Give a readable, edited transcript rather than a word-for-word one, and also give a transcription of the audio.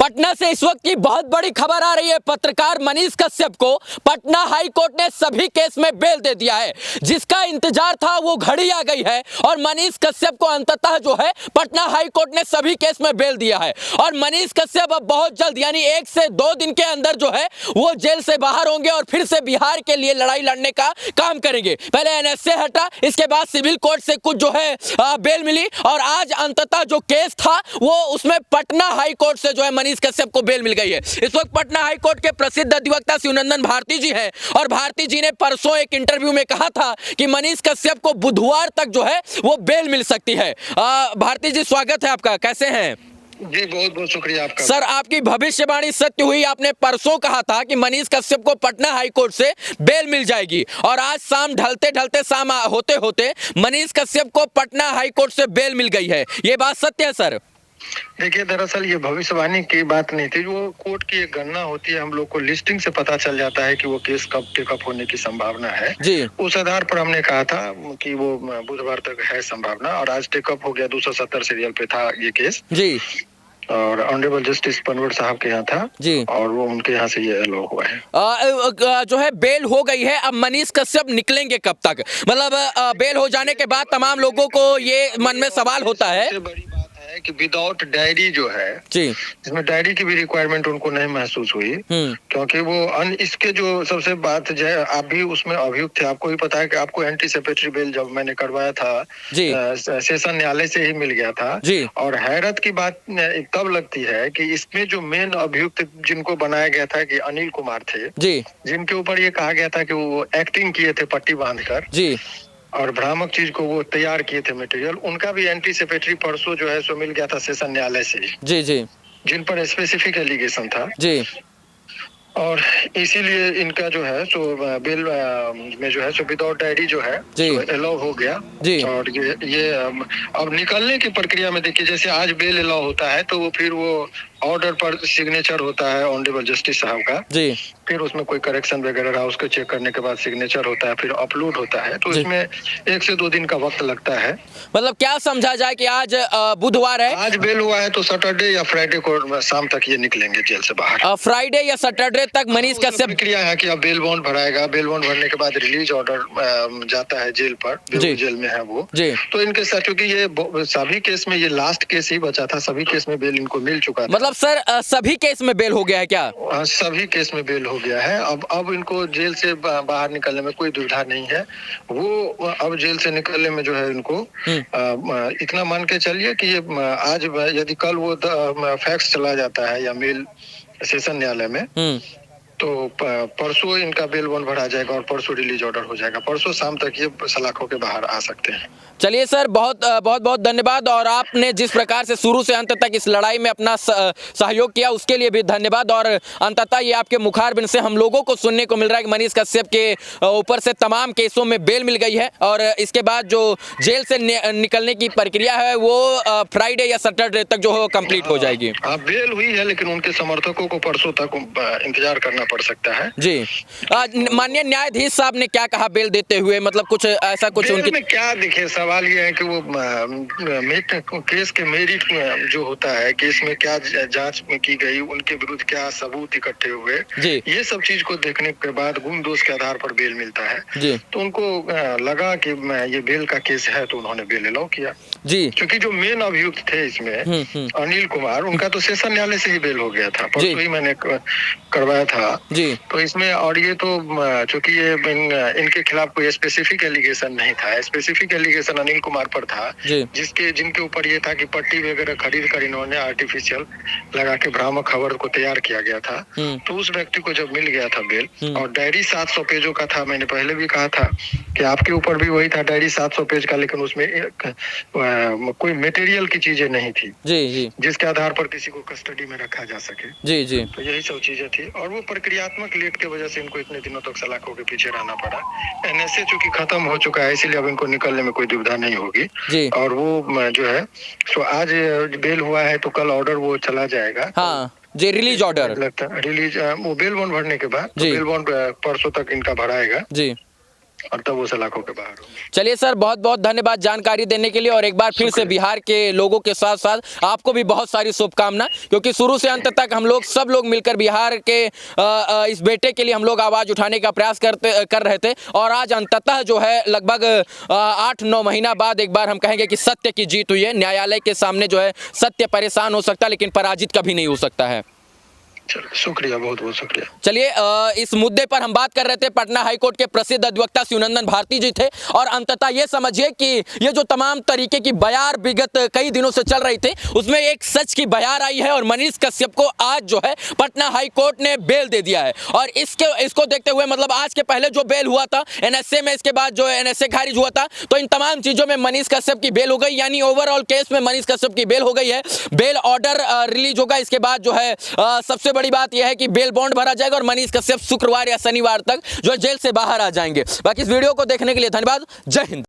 पटना से इस वक्त की बहुत बड़ी खबर आ रही है। पत्रकार मनीष कश्यप को पटना हाई कोर्ट ने सभी केस में बेल दे दिया है। जिसका इंतजार था वो घड़ी आ गई है और मनीष कश्यप को अंततः जो है पटना हाई कोर्ट ने सभी केस में बेल दिया है। और मनीष कश्यप अब बहुत जल्द यानी 1 से 2 दिन के अंदर जो है वो जेल से बाहर होंगे और फिर से बिहार के लिए लड़ाई लड़ने का काम करेंगे। पहले एनएसए हटा, इसके बाद सिविल कोर्ट से कुछ जो है बेल मिली और आज अंततः जो केस था वो उसमें पटना हाई कोर्ट से जो है मनीष कश्यप को बेल मिल गई है। इस वक्त पटना हाई कोर्ट के प्रसिद्ध अधिवक्ता शिवनंदन भारती जी हैं और भारती जी ने परसों एक इंटरव्यू में कहा था कि मनीष कश्यप को बुधवार तक जो है वो बेल मिल सकती है। भारती जी, स्वागत है आपका, कैसे हैं? जी बहुत बहुत शुक्रिया आपका। सर, आपकी भविष्यवाणी सत्य हुई। आपने परसों कहा था कि मनीष कश्यप को पटना हाई कोर्ट से बेल मिल जाएगी और आज शाम ढलते ढलते शाम होते होते मनीष कश्यप को पटना हाई कोर्ट से बेल मिल गई है। ये बात सत्य है सर? देखिए, दरअसल ये भविष्यवाणी की बात नहीं थी। वो कोर्ट की एक गणना होती है, हम लोग को लिस्टिंग से पता चल जाता है कि वो केस कब टेकअप होने की संभावना है जी। उस आधार पर हमने कहा था कि वो बुधवार तक है संभावना और आज टेकअप हो गया। 270 सीरियल पे था ये केस जी और ऑनरेबल जस्टिस पनवर साहब के यहाँ था जी और वो उनके यहाँ से ये अलाउ हुआ है। जो है बेल हो गई है। अब मनीष कश्यप निकलेंगे कब तक? मतलब बेल हो जाने के बाद तमाम लोगों को ये मन में सवाल होता है कि विदाउट डायरी जो है जी, इसमें डायरी की भी रिक्वायरमेंट उनको नहीं महसूस हुई क्योंकि वो इसके जो सबसे बात जो है, आप भी उसमें अभियुक्त थे। आपको भी पता है कि आपको एंटीसिपेटरी बेल जब मैंने करवाया था जी सेशन न्यायालय से ही मिल गया था जी। और हैरत की बात तब लगती है कि इसमें जो मेन अभियुक्त जिनको बनाया गया था कि अनिल कुमार थे जी, जिनके ऊपर ये कहा गया था कि वो एक्टिंग किए थे पट्टी बांधकर जी और भ्रामक चीज को वो तैयार किए थे मटेरियल, उनका भी एंटीसिपेटरी परसों जो है सो मिल गया था सेशन न्यायालय से जी जी, जिन पर स्पेसिफिक एलिगेशन था जी और इसीलिए इनका जो है सो बिल में जो है सो विदाउट डायरी जो है अलाउ हो गया जी। और ये अब निकलने की प्रक्रिया में देखिए, जैसे आज बेल अलाउ होता है तो वो फिर वो ऑर्डर पर सिग्नेचर होता है ऑनरेबल जस्टिस साहब का जी, फिर उसमें कोई करेक्शन वगैरह रहा उसको चेक करने के बाद सिग्नेचर होता है, फिर अपलोड होता है, तो इसमें 1 से 2 दिन का वक्त लगता है। मतलब क्या समझा जाए कि आज बुधवार है, आज बेल हुआ है तो सैटरडे या फ्राइडे को शाम तक ये निकलेंगे जेल से बाहर। फ्राइडे या सैटरडे तक मनीष कश्यप प्रक्रिया है कि अब बेल बॉन्ड भराएगा, बेल बॉन्ड भरने के बाद रिलीज ऑर्डर जाता है जेल पर, जेल में है वो जी। तो इनके साथ क्योंकि ये सभी केस में ये लास्ट केस ही बचा था, सभी केस में बेल इनको मिल चुका था। मतलब सर सभी केस में बेल हो गया है क्या? सभी केस में बेल हो गया है। अब इनको जेल से बाहर निकलने में कोई दुविधा नहीं है। वो अब जेल से निकलने में जो है इनको इतना मान के चलिए कि ये आज यदि कल वो फैक्स चला जाता है या मेल सेशन न्यायालय में तो परसों इनका बेल बॉन्ड भरा जाएगा और परसों रिलीज ऑर्डर हो जाएगा। परसों शाम तक ये सलाखों के बाहर आ सकते हैं। चलिए सर, बहुत धन्यवाद और आपने जिस प्रकार से शुरू से अंत तक इस लड़ाई में अपना सहयोग किया उसके लिए भी धन्यवाद। और अंततः ये आपके मुखारबिन से हम लोगों को सुनने को मिल रहा है कि मनीष कश्यप के ऊपर से तमाम केसों में बेल मिल गई है और इसके बाद जो जेल से निकलने की प्रक्रिया है वो फ्राइडे या सैटरडे तक जो कंप्लीट हो जाएगी। बेल हुई है लेकिन उनके समर्थकों को परसों तक इंतजार करना पड़ सकता है जी। माननीय न्यायाधीश साहब ने क्या कहा बेल देते हुए? मतलब कुछ ऐसा कुछ उनकी में क्या दिखे? सवाल ये है कि वो केस के मेरिट जो होता है, केस में क्या जांच में की गई, उनके विरुद्ध क्या सबूत इकट्ठे हुए जी, ये सब चीज को देखने के बाद गुण दोष के आधार पर बेल मिलता है जी। तो उनको लगा कि ये बेल का केस है तो उन्होंने बेल अलाउ किया जी। क्योंकि जो मेन अभियुक्त थे इसमें अनिल कुमार, उनका तो सेशन न्यायालय से ही बेल हो गया था, परसों ही मैंने करवाया था जी। तो इसमें और ये तो चूंकि ये इनके खिलाफ कोई स्पेसिफिक एलिगेशन नहीं था, स्पेसिफिक एलिगेशन अनिल कुमार पर था जिनके ऊपर ये था कि पट्टी वगैरह खरीद कर इन्होंने आर्टिफिशियल लगा के भ्रामक खबर को तैयार किया गया था। तो उस व्यक्ति को जब मिल गया था बेल और डायरी 700 पेजों का था, मैंने पहले भी कहा था कि आपके ऊपर भी वही था डायरी 700 पेज का, लेकिन उसमें कोई मटेरियल की चीजें नहीं थी जी, जिसके आधार पर किसी को कस्टडी में रखा जा सके जी जी। तो यही सब चीजें थी और वो प्रक्रियात्मक लेट के वजह से इनको इतने दिनों तक सलाखों के पीछे रहना पड़ा। एनएसए चूंकि खत्म हो चुका है इसलिए अब इनको निकलने में कोई दुविधा नहीं होगी जी। और वो जो है सो आज बेल हुआ है तो कल ऑर्डर वो चला जाएगा हाँ जी, रिलीज ऑर्डर लगता है। रिलीज वो बेल बॉन्ड भरने के बाद तो बेल बॉन्ड परसों तक इनका भराएगा जी। और तब वो सलाखों के बाहर होंगे। चलिए सर, बहुत बहुत धन्यवाद जानकारी देने के लिए, और एक बार फिर से बिहार के लोगों के साथ साथ आपको भी बहुत सारी शुभकामना, क्योंकि शुरू से अंत तक हम लोग सब लोग मिलकर बिहार के इस बेटे के लिए हम लोग आवाज़ उठाने का प्रयास कर रहे थे, और आज अंततः जो है लगभग 8-9 महीना बाद एक बार हम कहेंगे कि सत्य की जीत हुई है। न्यायालय के सामने जो है सत्य परेशान हो सकता है, लेकिन पराजित कभी नहीं हो सकता है। शुक्रिया, बहुत बहुत शुक्रिया। चलिए, इस मुद्दे पर हम बात कर रहे थे, पटना हाईकोर्ट के प्रसिद्ध अधिवक्ता शिवनंदन भारती जी थे, और अंततः ये समझिए कि ये जो तमाम तरीके की बयार विगत कई दिनों से चल रही थी, उसमें एक सच की बयार आई है, और मनीष कश्यप को आज जो है पटना हाईकोर्ट ने बेल दे दिया है। और इसको देखते हुए, मतलब आज के पहले जो बेल हुआ था एनएसए में, इसके बाद जो एनएसए खारिज हुआ था, तो इन तमाम चीजों में मनीष कश्यप की बेल हो गई, यानी ओवरऑल केस में मनीष कश्यप की बेल हो गई है। बेल ऑर्डर रिलीज होगा, इसके बाद जो है सबसे बड़ी बात यह है कि बेल बॉन्ड भरा जाएगा, और मनीष कश्यप शुक्रवार या शनिवार तक जो जेल से बाहर आ जाएंगे। बाकी इस वीडियो को देखने के लिए धन्यवाद। जय हिंद।